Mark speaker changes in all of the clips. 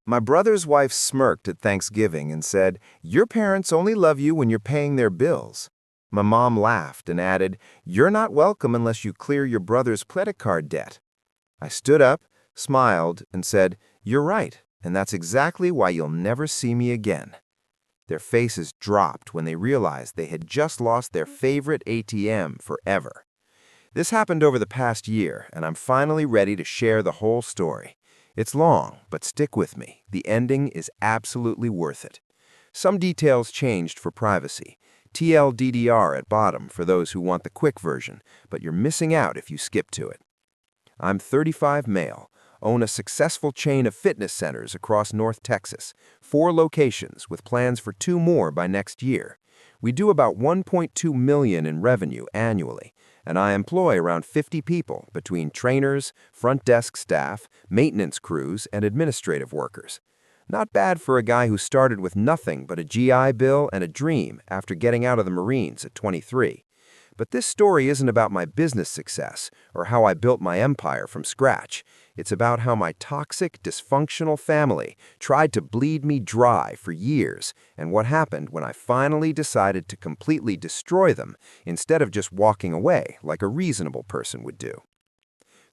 Speaker 1: My brother's wife smirked at Thanksgiving and said, "Your parents only love you when you're paying their bills." My mom laughed and added, "You're not welcome unless you clear your brother's credit card debt." I stood up, smiled, and said, "You're right, and that's exactly why you'll never see me again." Their faces dropped when they realized they had just lost their favorite ATM forever. This happened over the past year, and I'm finally ready to share the whole story. It's long, but stick with me. The ending is absolutely worth it. Some details changed for privacy. TLDDR at bottom for those who want the quick version, but you're missing out if you skip to it. I'm 35 male, own a successful chain of fitness centers across North Texas, 4 locations with plans for 2 more by next year. We do about $1.2 million in revenue annually, and I employ around 50 people between trainers, front desk staff, maintenance crews, and administrative workers. Not bad for a guy who started with nothing but a GI Bill and a dream after getting out of the Marines at 23. But this story isn't about my business success or how I built my empire from scratch. It's about how my toxic, dysfunctional family tried to bleed me dry for years and what happened when I finally decided to completely destroy them instead of just walking away like a reasonable person would do.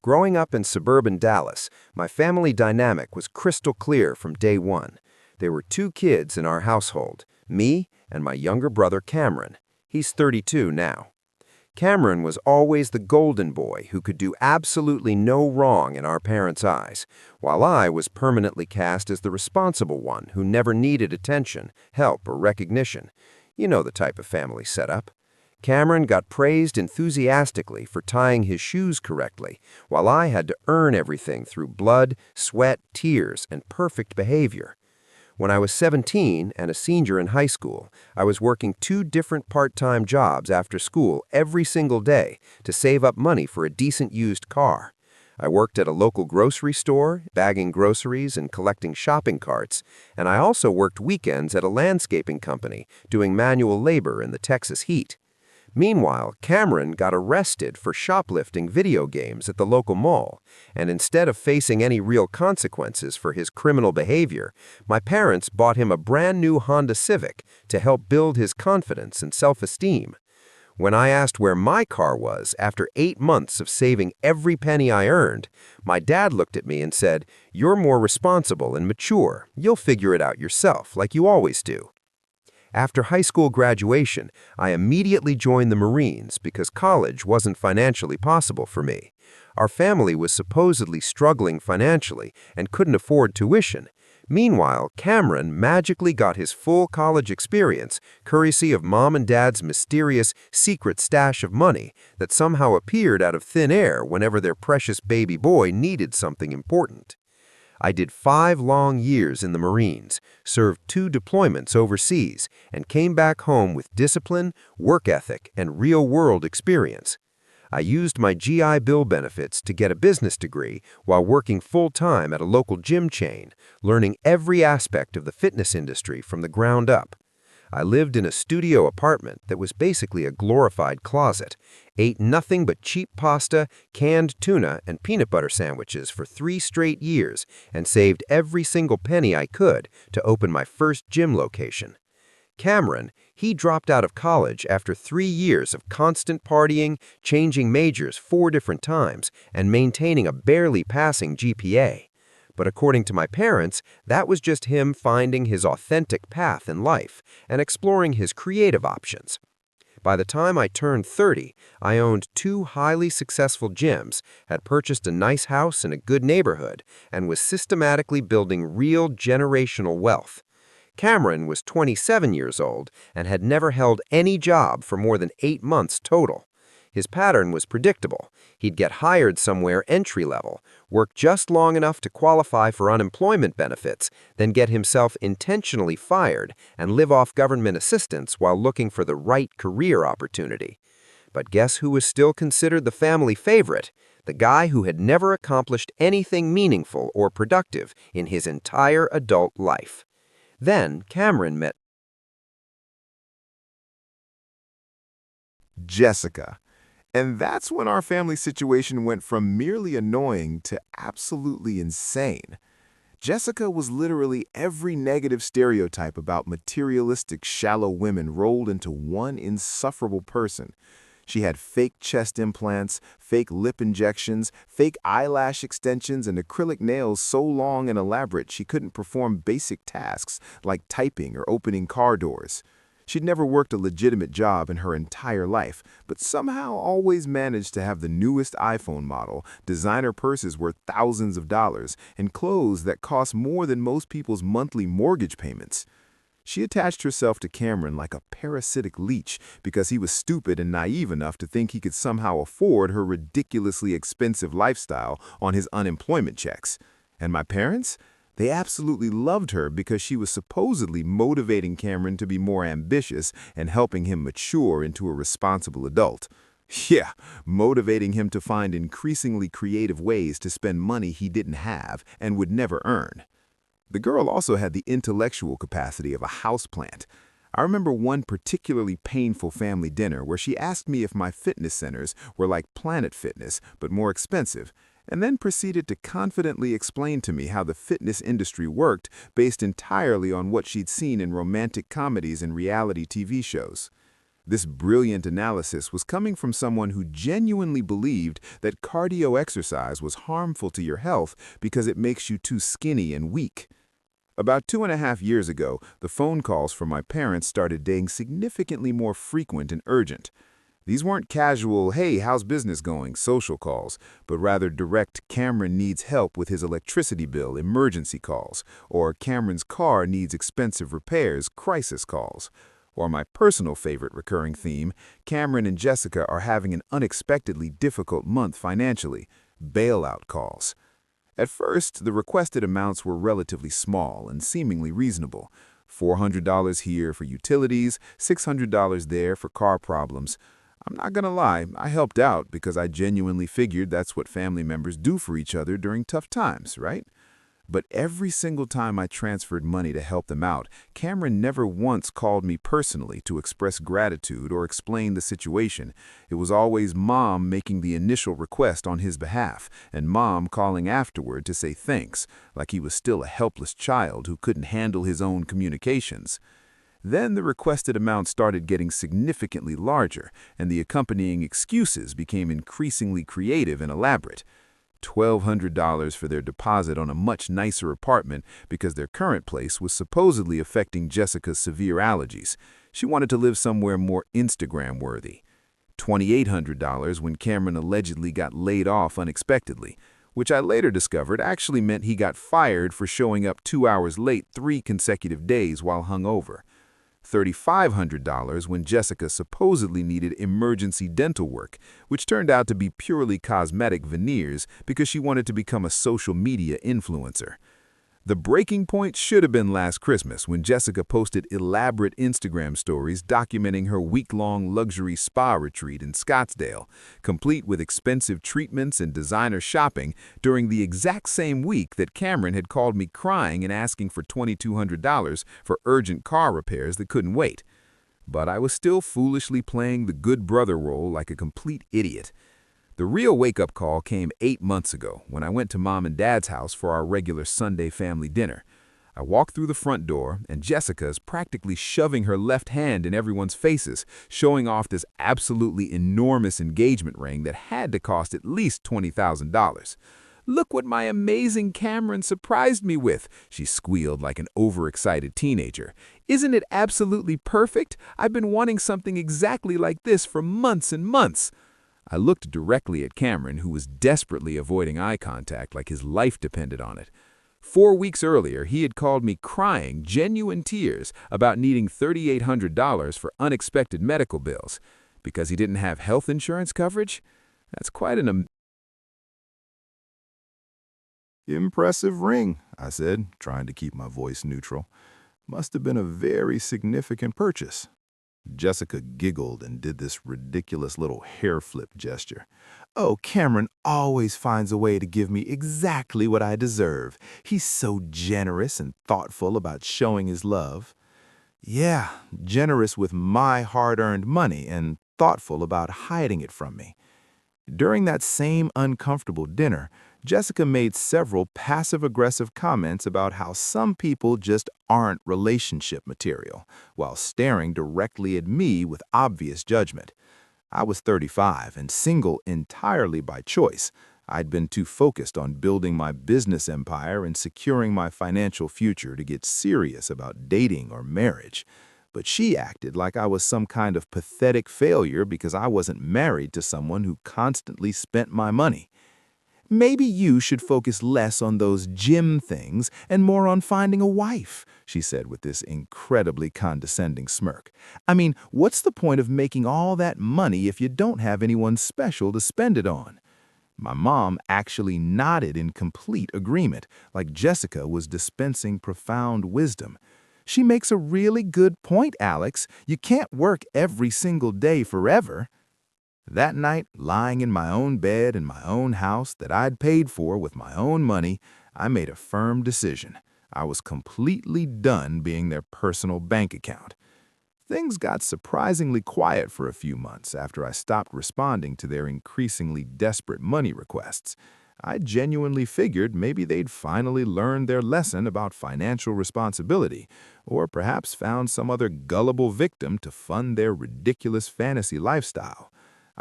Speaker 1: Growing up in suburban Dallas, my family dynamic was crystal clear from day one. There were 2 kids in our household, me and my younger brother Cameron. He's 32 now. Cameron was always the golden boy who could do absolutely no wrong in our parents' eyes, while I was permanently cast as the responsible one who never needed attention, help, or recognition. You know the type of family setup. Cameron got praised enthusiastically for tying his shoes correctly, while I had to earn everything through blood, sweat, tears, and perfect behavior. When I was 17 and a senior in high school, I was working 2 different part-time jobs after school every single day to save up money for a decent used car. I worked at a local grocery store, bagging groceries and collecting shopping carts, and I also worked weekends at a landscaping company, doing manual labor in the Texas heat. Meanwhile, Cameron got arrested for shoplifting video games at the local mall, and instead of facing any real consequences for his criminal behavior, my parents bought him a brand new Honda Civic to help build his confidence and self-esteem. When I asked where my car was after 8 months of saving every penny I earned, my dad looked at me and said, "You're more responsible and mature. You'll figure it out yourself, like you always do." After high school graduation, I immediately joined the Marines because college wasn't financially possible for me. Our family was supposedly struggling financially and couldn't afford tuition. Meanwhile, Cameron magically got his full college experience courtesy of mom and dad's mysterious secret stash of money that somehow appeared out of thin air whenever their precious baby boy needed something important. I did 5 long years in the Marines, served 2 deployments overseas, and came back home with discipline, work ethic, and real-world experience. I used my GI Bill benefits to get a business degree while working full-time at a local gym chain, learning every aspect of the fitness industry from the ground up. I lived in a studio apartment that was basically a glorified closet, ate nothing but cheap pasta, canned tuna, and peanut butter sandwiches for 3 straight years, and saved every single penny I could to open my first gym location. Cameron, he dropped out of college after 3 years of constant partying, changing majors 4 different times, and maintaining a barely passing GPA. But according to my parents, that was just him finding his authentic path in life and exploring his creative options. By the time I turned 30, I owned 2 highly successful gyms, had purchased a nice house in a good neighborhood, and was systematically building real generational wealth. Cameron was 27 years old and had never held any job for more than 8 months total. His pattern was predictable. He'd get hired somewhere entry-level, work just long enough to qualify for unemployment benefits, then get himself intentionally fired and live off government assistance while looking for the right career opportunity. But guess who was still considered the family favorite? The guy who had never accomplished anything meaningful or productive in his entire adult life. Then Cameron met
Speaker 2: Jessica. And that's when our family situation went from merely annoying to absolutely insane. Jessica was literally every negative stereotype about materialistic, shallow women rolled into one insufferable person. She had fake chest implants, fake lip injections, fake eyelash extensions, and acrylic nails so long and elaborate she couldn't perform basic tasks like typing or opening car doors. She'd never worked a legitimate job in her entire life, but somehow always managed to have the newest iPhone model, designer purses worth thousands of dollars, and clothes that cost more than most people's monthly mortgage payments. She attached herself to Cameron like a parasitic leech because he was stupid and naive enough to think he could somehow afford her ridiculously expensive lifestyle on his unemployment checks. And my parents? They absolutely loved her because she was supposedly motivating Cameron to be more ambitious and helping him mature into a responsible adult. Yeah, motivating him to find increasingly creative ways to spend money he didn't have and would never earn. The girl also had the intellectual capacity of a houseplant. I remember one particularly painful family dinner where she asked me if my fitness centers were like Planet Fitness, but more expensive, and then proceeded to confidently explain to me how the fitness industry worked based entirely on what she'd seen in romantic comedies and reality TV shows. This brilliant analysis was coming from someone who genuinely believed that cardio exercise was harmful to your health because it makes you too skinny and weak. About 2.5 years ago, the phone calls from my parents started being significantly more frequent and urgent. These weren't casual, hey, how's business going, social calls, but rather direct Cameron needs help with his electricity bill emergency calls, or Cameron's car needs expensive repairs crisis calls. Or my personal favorite recurring theme, Cameron and Jessica are having an unexpectedly difficult month financially, bailout calls. At first, the requested amounts were relatively small and seemingly reasonable. $400 here for utilities, $600 there for car problems. I'm not gonna lie, I helped out because I genuinely figured that's what family members do for each other during tough times, right? But every single time I transferred money to help them out, Cameron never once called me personally to express gratitude or explain the situation. It was always Mom making the initial request on his behalf, and Mom calling afterward to say thanks, like he was still a helpless child who couldn't handle his own communications. Then the requested amount started getting significantly larger, and the accompanying excuses became increasingly creative and elaborate. $1,200 for their deposit on a much nicer apartment because their current place was supposedly affecting Jessica's severe allergies. She wanted to live somewhere more Instagram-worthy. $2,800 when Cameron allegedly got laid off unexpectedly, which I later discovered actually meant he got fired for showing up 2 hours late 3 consecutive days while hungover. $3,500 when Jessica supposedly needed emergency dental work, which turned out to be purely cosmetic veneers because she wanted to become a social media influencer. The breaking point should have been last Christmas when Jessica posted elaborate Instagram stories documenting her week-long luxury spa retreat in Scottsdale, complete with expensive treatments and designer shopping during the exact same week that Cameron had called me crying and asking for $2,200 for urgent car repairs that couldn't wait. But I was still foolishly playing the good brother role like a complete idiot. The real wake-up call came 8 months ago when I went to Mom and Dad's house for our regular Sunday family dinner. I walked through the front door, and Jessica is practically shoving her left hand in everyone's faces, showing off this absolutely enormous engagement ring that had to cost at least $20,000. "Look what my amazing Cameron surprised me with," she squealed like an overexcited teenager. "Isn't it absolutely perfect? I've been wanting something exactly like this for months and months." I looked directly at Cameron, who was desperately avoiding eye contact like his life depended on it. 4 weeks earlier, he had called me crying genuine tears about needing $3,800 for unexpected medical bills. Because he didn't have health insurance coverage? That's quite an Impressive ring, I said, trying to keep my voice neutral. Must have been a very significant purchase. Jessica giggled and did this ridiculous little hair flip gesture. "Oh, Cameron always finds a way to give me exactly what I deserve. He's so generous and thoughtful about showing his love." "Yeah, generous with my hard-earned money and thoughtful about hiding it from me." During that same uncomfortable dinner, Jessica made several passive-aggressive comments about how some people just aren't relationship material, while staring directly at me with obvious judgment. I was 35 and single entirely by choice. I'd been too focused on building my business empire and securing my financial future to get serious about dating or marriage. But she acted like I was some kind of pathetic failure because I wasn't married to someone who constantly spent my money. Maybe you should focus less on those gym things and more on finding a wife, she said with this incredibly condescending smirk. I mean, what's the point of making all that money if you don't have anyone special to spend it on? My mom actually nodded in complete agreement, like Jessica was dispensing profound wisdom. She makes a really good point, Alex. You can't work every single day forever. That night, lying in my own bed in my own house that I'd paid for with my own money, I made a firm decision. I was completely done being their personal bank account. Things got surprisingly quiet for a few months after I stopped responding to their increasingly desperate money requests. I genuinely figured maybe they'd finally learned their lesson about financial responsibility, or perhaps found some other gullible victim to fund their ridiculous fantasy lifestyle.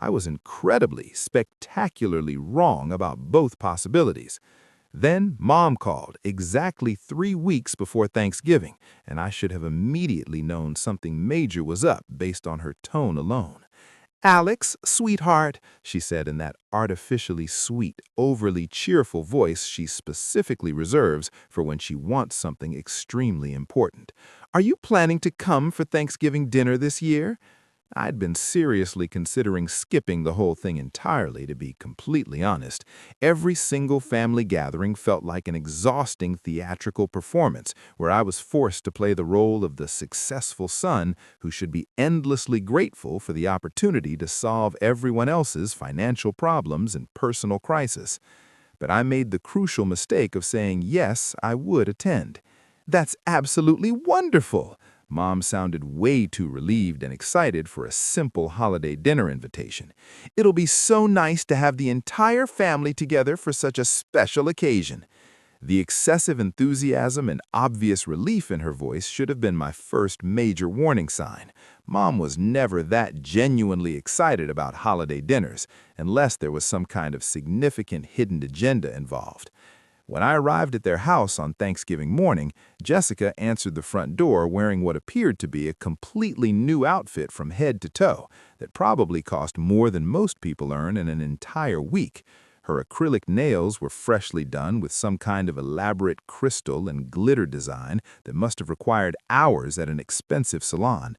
Speaker 2: I was incredibly, spectacularly wrong about both possibilities. Then Mom called exactly 3 weeks before Thanksgiving, and I should have immediately known something major was up based on her tone alone. "Alex, sweetheart," she said in that artificially sweet, overly cheerful voice she specifically reserves for when she wants something extremely important. "Are you planning to come for Thanksgiving dinner this year?" I'd been seriously considering skipping the whole thing entirely, to be completely honest. Every single family gathering felt like an exhausting theatrical performance where I was forced to play the role of the successful son who should be endlessly grateful for the opportunity to solve everyone else's financial problems and personal crisis. But I made the crucial mistake of saying yes, I would attend. "That's absolutely wonderful!" Mom sounded way too relieved and excited for a simple holiday dinner invitation. "It'll be so nice to have the entire family together for such a special occasion." The excessive enthusiasm and obvious relief in her voice should have been my first major warning sign. Mom was never that genuinely excited about holiday dinners, unless there was some kind of significant hidden agenda involved. When I arrived at their house on Thanksgiving morning, Jessica answered the front door wearing what appeared to be a completely new outfit from head to toe that probably cost more than most people earn in an entire week. Her acrylic nails were freshly done with some kind of elaborate crystal and glitter design that must have required hours at an expensive salon.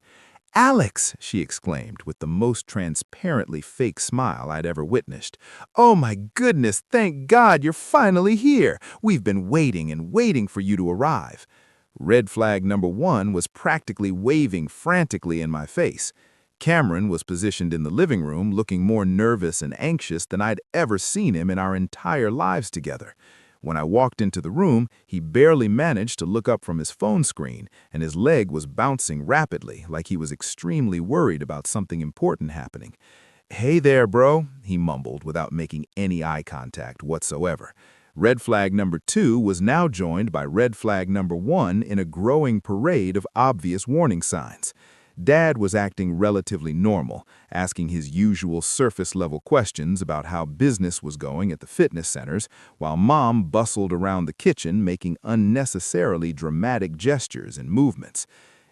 Speaker 2: "Alex," she exclaimed with the most transparently fake smile I'd ever witnessed. "Oh my goodness, thank God you're finally here. We've been waiting and waiting for you to arrive." Red flag number 1 was practically waving frantically in my face. Cameron was positioned in the living room looking more nervous and anxious than I'd ever seen him in our entire lives together. When I walked into the room, he barely managed to look up from his phone screen, and his leg was bouncing rapidly, like he was extremely worried about something important happening. "Hey there, bro," he mumbled without making any eye contact whatsoever. Red flag number 2 was now joined by red flag number 1 in a growing parade of obvious warning signs. Dad was acting relatively normal, asking his usual surface-level questions about how business was going at the fitness centers, while Mom bustled around the kitchen making unnecessarily dramatic gestures and movements.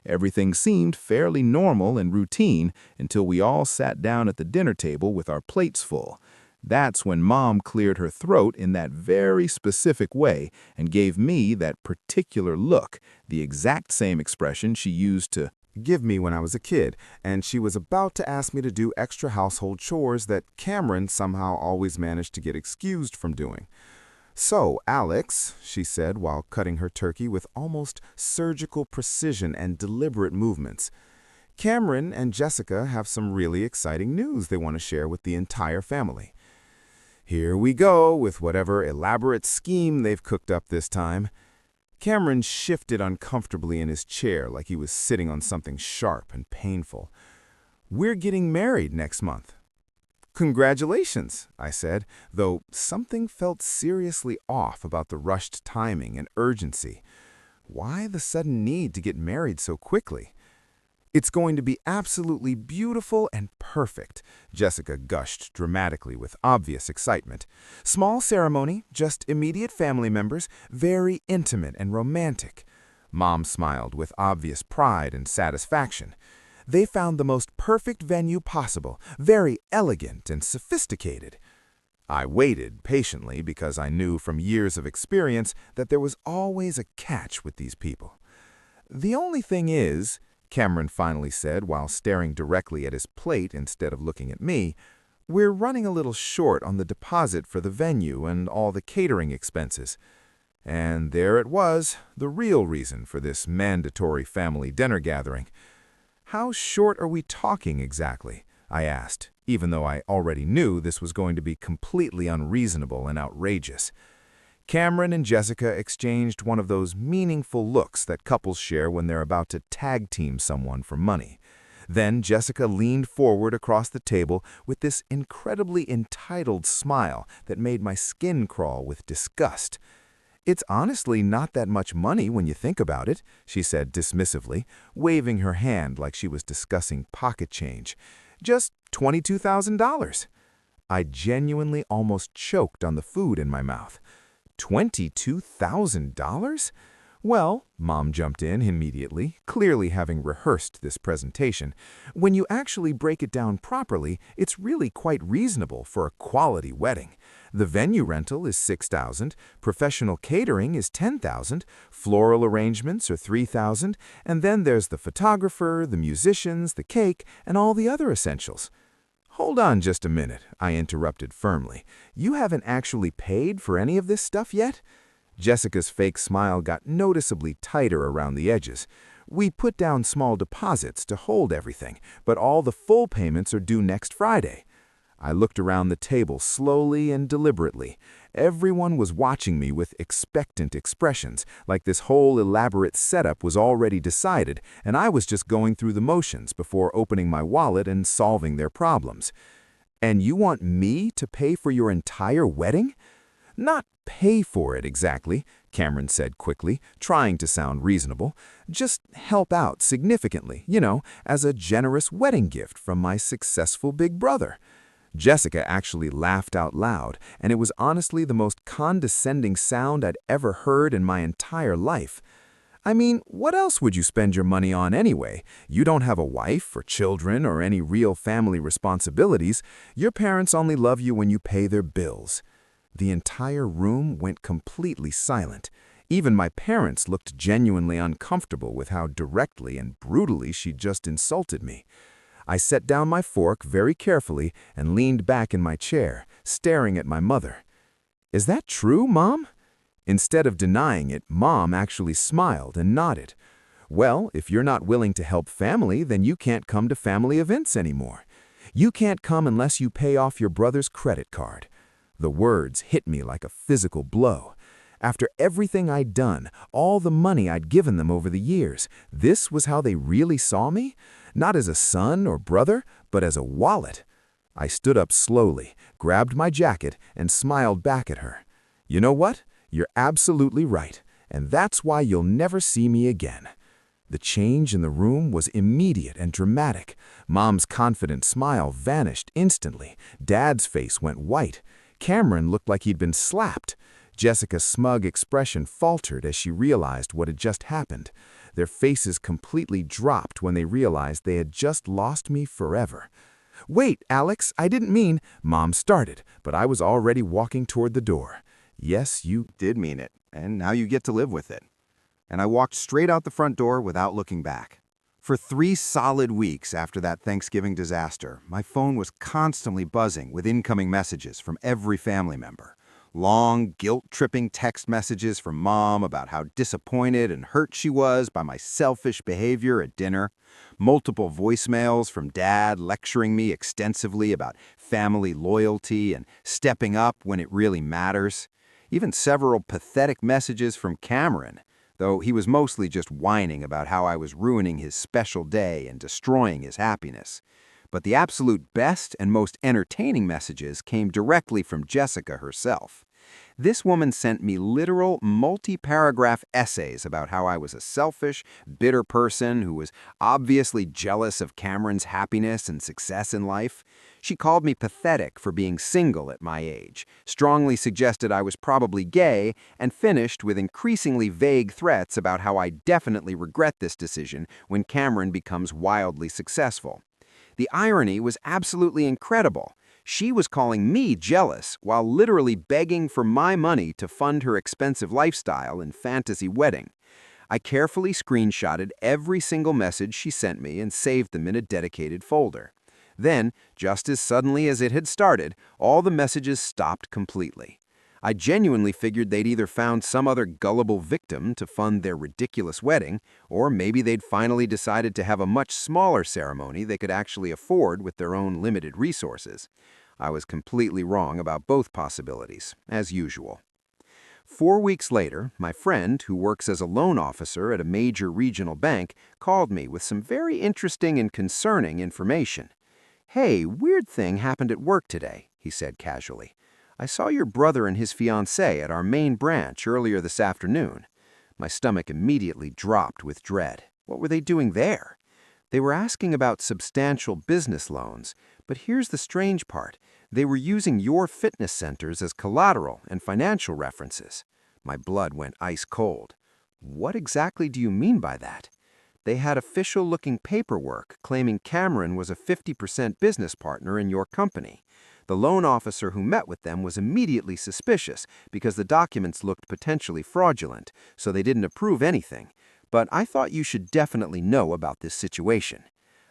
Speaker 2: Everything seemed fairly normal and routine until we all sat down at the dinner table with our plates full. That's when Mom cleared her throat in that very specific way and gave me that particular look, the exact same expression she used to give me when I was a kid, and she was about to ask me to do extra household chores that Cameron somehow always managed to get excused from doing. "So, Alex," she said while cutting her turkey with almost surgical precision and deliberate movements, "Cameron and Jessica have some really exciting news they want to share with the entire family." Here we go with whatever elaborate scheme they've cooked up this time. Cameron shifted uncomfortably in his chair like he was sitting on something sharp and painful. "We're getting married next month." Congratulations, I said, though something felt seriously off about the rushed timing and urgency. Why the sudden need to get married so quickly? It's going to be absolutely beautiful and perfect, Jessica gushed dramatically with obvious excitement. Small ceremony, just immediate family members, very intimate and romantic. Mom smiled with obvious pride and satisfaction. They found the most perfect venue possible, very elegant and sophisticated. I waited patiently because I knew from years of experience that there was always a catch with these people. The only thing is, Cameron finally said while staring directly at his plate instead of looking at me, we're running a little short on the deposit for the venue and all the catering expenses. And there it was, the real reason for this mandatory family dinner gathering. How short are we talking exactly? I asked, even though I already knew this was going to be completely unreasonable and outrageous. Cameron and Jessica exchanged one of those meaningful looks that couples share when they're about to tag team someone for money. Then Jessica leaned forward across the table with this incredibly entitled smile that made my skin crawl with disgust. It's honestly not that much money when you think about it, she said dismissively, waving her hand like she was discussing pocket change. Just $22,000. I genuinely almost choked on the food in my mouth. $22,000? Well, Mom jumped in immediately, clearly having rehearsed this presentation. When you actually break it down properly, it's really quite reasonable for a quality wedding. The venue rental is $6,000, professional catering is $10,000, floral arrangements are $3,000, and then there's the photographer, the musicians, the cake, and all the other essentials. Hold on just a minute, I interrupted firmly. You haven't actually paid for any of this stuff yet? Jessica's fake smile got noticeably tighter around the edges. We put down small deposits to hold everything, but all the full payments are due next Friday. I looked around the table slowly and deliberately. Everyone was watching me with expectant expressions, like this whole elaborate setup was already decided, and I was just going through the motions before opening my wallet and solving their problems. And you want me to pay for your entire wedding? Not pay for it exactly, Cameron said quickly, trying to sound reasonable. Just help out significantly, as a generous wedding gift from my successful big brother. Jessica actually laughed out loud, and it was honestly the most condescending sound I'd ever heard in my entire life. I mean, what else would you spend your money on anyway? You don't have a wife or children or any real family responsibilities. Your parents only love you when you pay their bills. The entire room went completely silent. Even my parents looked genuinely uncomfortable with how directly and brutally she'd just insulted me. I set down my fork very carefully and leaned back in my chair, staring at my mother. Is that true, Mom? Instead of denying it, Mom actually smiled and nodded. Well, if you're not willing to help family, then you can't come to family events anymore. You can't come unless you pay off your brother's credit card. The words hit me like a physical blow. After everything I'd done, all the money I'd given them over the years, this was how they really saw me? Not as a son or brother, but as a wallet. I stood up slowly, grabbed my jacket, and smiled back at her. You know what? You're absolutely right, and that's why you'll never see me again. The change in the room was immediate and dramatic. Mom's confident smile vanished instantly. Dad's face went white. Cameron looked like he'd been slapped. Jessica's smug expression faltered as she realized what had just happened. Their faces completely dropped when they realized they had just lost me forever. Wait, Alex, I didn't mean, Mom started, but I was already walking toward the door. Yes, you
Speaker 3: Did mean it, and now you get to live with it. And I walked straight out the front door without looking back. For 3 solid weeks after that Thanksgiving disaster, my phone was constantly buzzing with incoming messages from every family member. Long, guilt-tripping text messages from Mom about how disappointed and hurt she was by my selfish behavior at dinner. Multiple voicemails from Dad lecturing me extensively about family loyalty and stepping up when it really matters. Even several pathetic messages from Cameron, though he was mostly just whining about how I was ruining his special day and destroying his happiness. But the absolute best and most entertaining messages came directly from Jessica herself. This woman sent me literal multi-paragraph essays about how I was a selfish, bitter person who was obviously jealous of Cameron's happiness and success in life. She called me pathetic for being single at my age, strongly suggested I was probably gay, and finished with increasingly vague threats about how I definitely regret this decision when Cameron becomes wildly successful. The irony was absolutely incredible. She was calling me jealous while literally begging for my money to fund her expensive lifestyle and fantasy wedding. I carefully screenshotted every single message she sent me and saved them in a dedicated folder. Then, just as suddenly as it had started, all the messages stopped completely. I genuinely figured they'd either found some other gullible victim to fund their ridiculous wedding, or maybe they'd finally decided to have a much smaller ceremony they could actually afford with their own limited resources. I was completely wrong about both possibilities, as usual. 4 weeks later, my friend, who works as a loan officer at a major regional bank, called me with some very interesting and concerning information. "Hey, weird thing happened at work today," he said casually. "I saw your brother and his fiancée at our main branch earlier this afternoon." My stomach immediately dropped with dread. What were they doing there? They were asking about substantial business loans, but here's the strange part. They were using your fitness centers as collateral and financial references. My blood went ice cold. What exactly do you mean by that? They had official-looking paperwork claiming Cameron was a 50% business partner in your company. The loan officer who met with them was immediately suspicious because the documents looked potentially fraudulent, so they didn't approve anything. But I thought you should definitely know about this situation.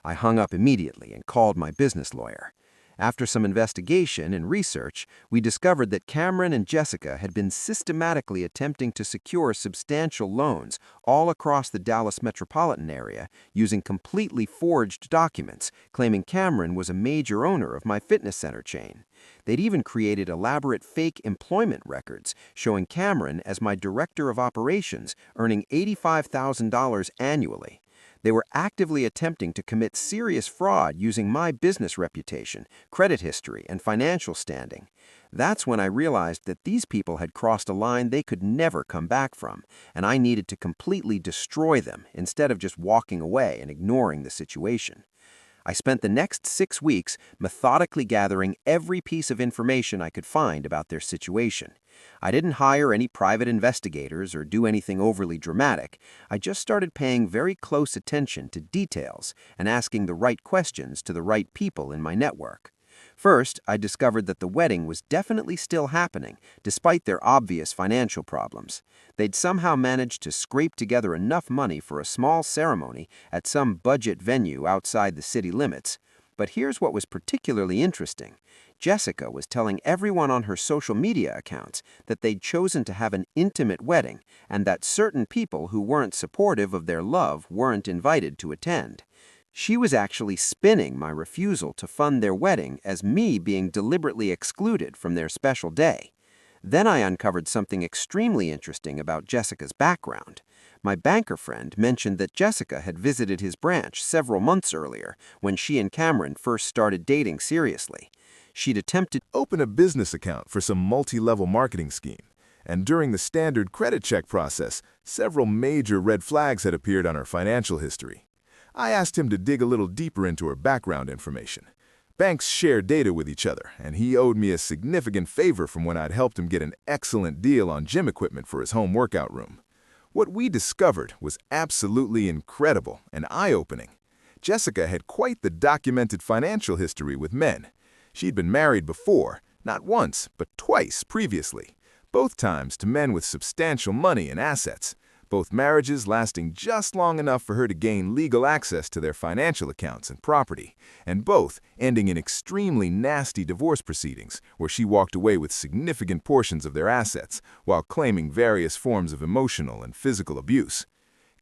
Speaker 3: I hung up immediately and called my business lawyer. After some investigation and research, we discovered that Cameron and Jessica had been systematically attempting to secure substantial loans all across the Dallas metropolitan area using completely forged documents, claiming Cameron was a major owner of my fitness center chain. They'd even created elaborate fake employment records showing Cameron as my director of operations, earning $85,000 annually. They were actively attempting to commit serious fraud using my business reputation, credit history, and financial standing. That's when I realized that these people had crossed a line they could never come back from, and I needed to completely destroy them instead of just walking away and ignoring the situation. I spent the next 6 weeks methodically gathering every piece of information I could find about their situation. I didn't hire any private investigators or do anything overly dramatic. I just started paying very close attention to details and asking the right questions to the right people in my network. First, I discovered that the wedding was definitely still happening, despite their obvious financial problems. They'd somehow managed to scrape together enough money for a small ceremony at some budget venue outside the city limits. But here's what was particularly interesting. Jessica was telling everyone on her social media accounts that they'd chosen to have an intimate wedding and that certain people who weren't supportive of their love weren't invited to attend. She was actually spinning my refusal to fund their wedding as me being deliberately excluded from their special day. Then I uncovered something extremely interesting about Jessica's background. My banker friend mentioned that Jessica had visited his branch several months earlier when she and Cameron first started dating seriously. She'd attempted
Speaker 2: to open a business account for some multi-level marketing scheme, and during the standard credit check process, several major red flags had appeared on her financial history. I asked him to dig a little deeper into her background information. Banks share data with each other, and he owed me a significant favor from when I'd helped him get an excellent deal on gym equipment for his home workout room. What we discovered was absolutely incredible and eye-opening. Jessica had quite the documented financial history with men. She'd been married before, not once, but twice previously, both times to men with substantial money and assets. Both marriages lasting just long enough for her to gain legal access to their financial accounts and property, and both ending in extremely nasty divorce proceedings where she walked away with significant portions of their assets while claiming various forms of emotional and physical abuse.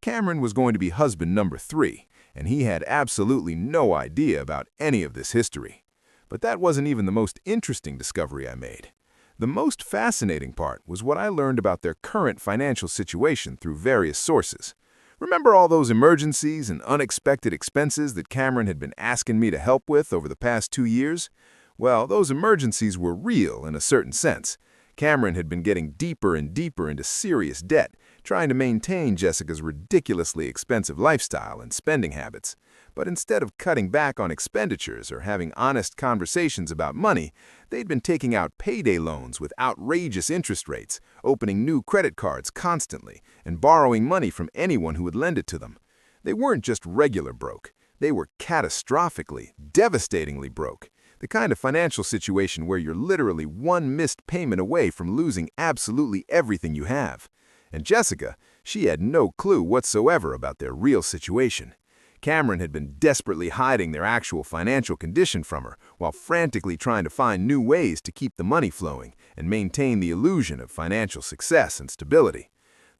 Speaker 2: Cameron was going to be husband number 3, and he had absolutely no idea about any of this history. But that wasn't even the most interesting discovery I made. The most fascinating part was what I learned about their current financial situation through various sources. Remember all those emergencies and unexpected expenses that Cameron had been asking me to help with over the past 2 years? Well, those emergencies were real in a certain sense. Cameron had been getting deeper and deeper into serious debt, trying to maintain Jessica's ridiculously expensive lifestyle and spending habits. But instead of cutting back on expenditures or having honest conversations about money, they'd been taking out payday loans with outrageous interest rates, opening new credit cards constantly, and borrowing money from anyone who would lend it to them. They weren't just regular broke. They were catastrophically, devastatingly broke. The kind of financial situation where you're literally one missed payment away from losing absolutely everything you have. And Jessica, she had no clue whatsoever about their real situation. Cameron had been desperately hiding their actual financial condition from her, while frantically trying to find new ways to keep the money flowing and maintain the illusion of financial success and stability.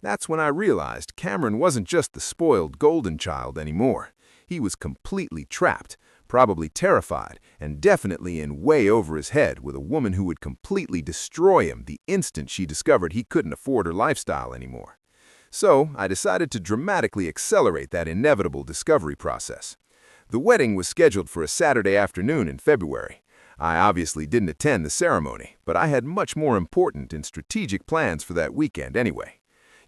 Speaker 2: That's when I realized Cameron wasn't just the spoiled golden child anymore. He was completely trapped, probably terrified, and definitely in way over his head with a woman who would completely destroy him the instant she discovered he couldn't afford her lifestyle anymore. So I decided to dramatically accelerate that inevitable discovery process. The wedding was scheduled for a Saturday afternoon in February. I obviously didn't attend the ceremony, but I had much more important and strategic plans for that weekend anyway.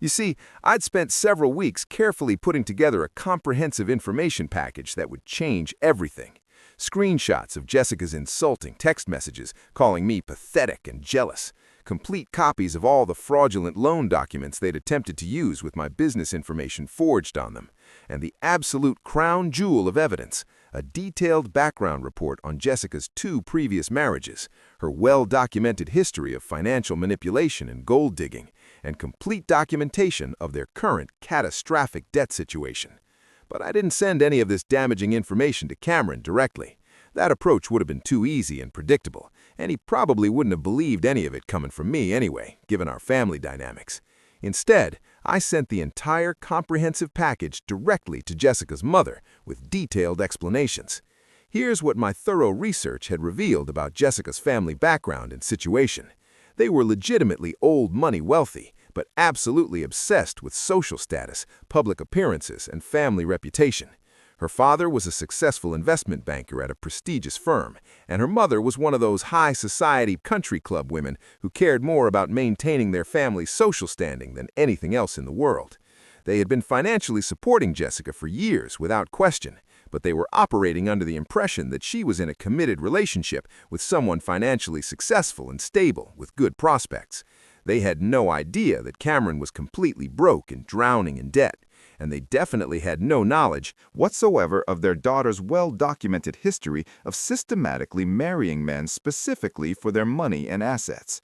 Speaker 2: You see, I'd spent several weeks carefully putting together a comprehensive information package that would change everything. Screenshots of Jessica's insulting text messages calling me pathetic and jealous. Complete copies of all the fraudulent loan documents they'd attempted to use with my business information forged on them. And the absolute crown jewel of evidence, a detailed background report on Jessica's 2 previous marriages, her well-documented history of financial manipulation and gold digging, and complete documentation of their current catastrophic debt situation. But I didn't send any of this damaging information to Cameron directly. That approach would have been too easy and predictable, and he probably wouldn't have believed any of it coming from me anyway, given our family dynamics. Instead, I sent the entire comprehensive package directly to Jessica's mother with detailed explanations. Here's what my thorough research had revealed about Jessica's family background and situation. They were legitimately old money wealthy, but absolutely obsessed with social status, public appearances, and family reputation. Her father was a successful investment banker at a prestigious firm, and her mother was one of those high society country club women who cared more about maintaining their family's social standing than anything else in the world. They had been financially supporting Jessica for years without question, but they were operating under the impression that she was in a committed relationship with someone financially successful and stable with good prospects. They had no idea that Cameron was completely broke and drowning in debt, and they definitely had no knowledge whatsoever of their daughter's well-documented history of systematically marrying men specifically for their money and assets.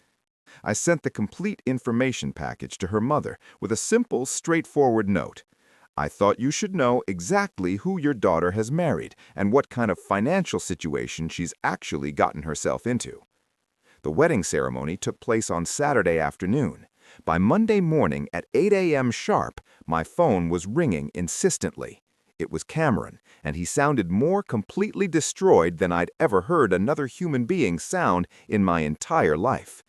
Speaker 2: I sent the complete information package to her mother with a simple, straightforward note. I thought you should know exactly who your daughter has married and what kind of financial situation she's actually gotten herself into. The wedding ceremony took place on Saturday afternoon. By Monday morning at 8 a.m. sharp, my phone was ringing insistently. It was Cameron, and he sounded more completely destroyed than I'd ever heard another human being sound in my entire life.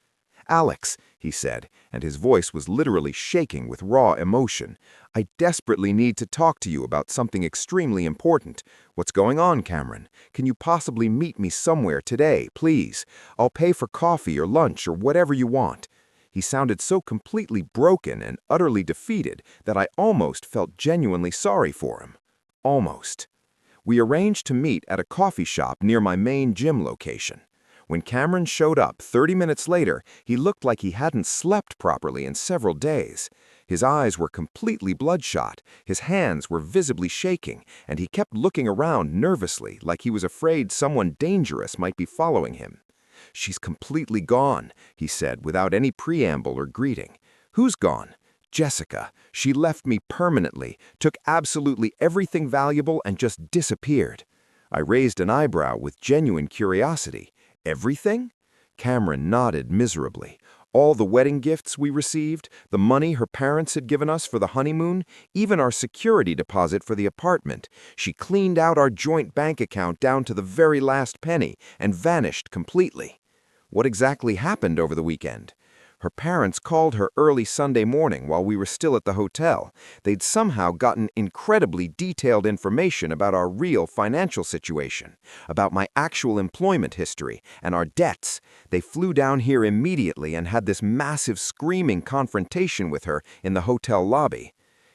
Speaker 2: "Alex," he said, and his voice was literally shaking with raw emotion, "I desperately need to talk to you about something extremely important. What's going on, Cameron? Can you possibly meet me somewhere today, please? I'll pay for coffee or lunch or whatever you want." He sounded so completely broken and utterly defeated that I almost felt genuinely sorry for him. Almost. We arranged to meet at a coffee shop near my main gym location. When Cameron showed up 30 minutes later, he looked like he hadn't slept properly in several days. His eyes were completely bloodshot, his hands were visibly shaking, and he kept looking around nervously like he was afraid someone dangerous might be following him. "She's completely gone," he said without any preamble or greeting. "Who's gone?" "Jessica. She left me permanently, took absolutely everything valuable and just disappeared." I raised an eyebrow with genuine curiosity. "Everything?" Cameron nodded miserably. "All the wedding gifts we received, the money her parents had given us for the honeymoon, even our security deposit for the apartment. She cleaned out our joint bank account down to the very last penny and vanished completely." "What exactly happened over the weekend?"
Speaker 1: Her parents called her early Sunday morning while we were still at the hotel. They'd somehow gotten incredibly detailed information about our real financial situation, about my actual employment history, and our debts. They flew down here immediately and had this massive screaming confrontation with her in the hotel lobby.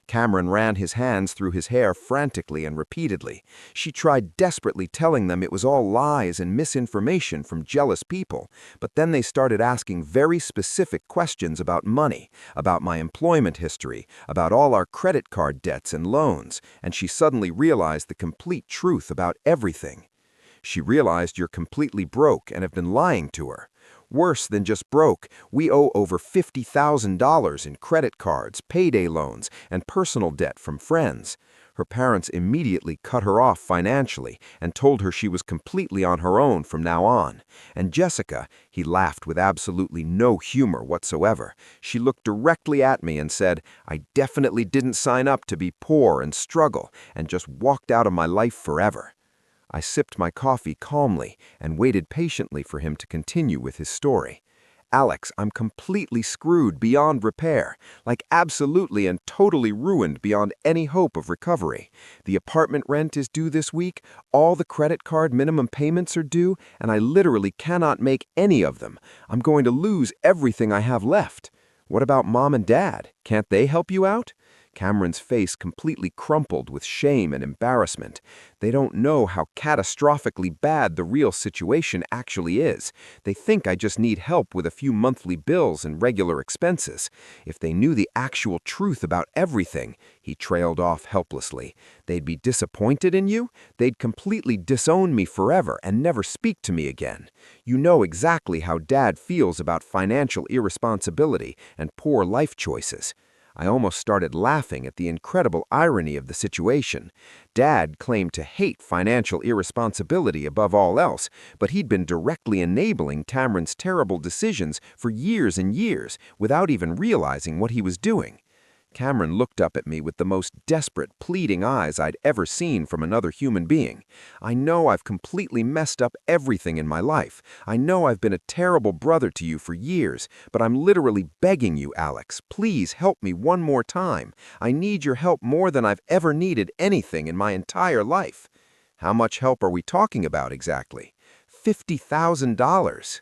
Speaker 1: Cameron ran his hands through his hair frantically and repeatedly. She tried desperately telling them it was all lies and misinformation from jealous people, but then they started asking very specific questions about money, about my employment history, about all our credit card debts and loans, and she suddenly realized the complete truth about everything. She realized you're completely broke and have been lying to her. Worse than just broke, we owe over $50,000 in credit cards, payday loans, and personal debt from friends. Her parents immediately cut her off financially and told her she was completely on her own from now on. And Jessica, he laughed with absolutely no humor whatsoever. She looked directly at me and said, "I definitely didn't sign up to be poor and struggle," and just walked out of my life forever. I sipped my coffee calmly and waited patiently for him to continue with his story. "Alex, I'm completely screwed beyond repair, like absolutely and totally ruined beyond any hope of recovery. The apartment rent is due this week, all the credit card minimum payments are due, and I literally cannot make any of them. I'm going to lose everything I have left. What about Mom and Dad? Can't they help you out?" Cameron's face completely crumpled with shame and embarrassment. They don't know how catastrophically bad the real situation actually is. They think I just need help with a few monthly bills and regular expenses. If they knew the actual truth about everything, he trailed off helplessly, they'd be disappointed in you? They'd completely disown me forever and never speak to me again. You know exactly how Dad feels about financial irresponsibility and poor life choices. I almost started laughing at the incredible irony of the situation. Dad claimed to hate financial irresponsibility above all else, but he'd been directly enabling Cameron's terrible decisions for years and years without even realizing what he was doing. Cameron looked up at me with the most desperate, pleading eyes I'd ever seen from another human being. "I know I've completely messed up everything in my life. I know I've been a terrible brother to you for years, but I'm literally begging you, Alex, please help me one more time. I need your help more than I've ever needed anything in my entire life." "How much help are we talking about exactly?" $50,000.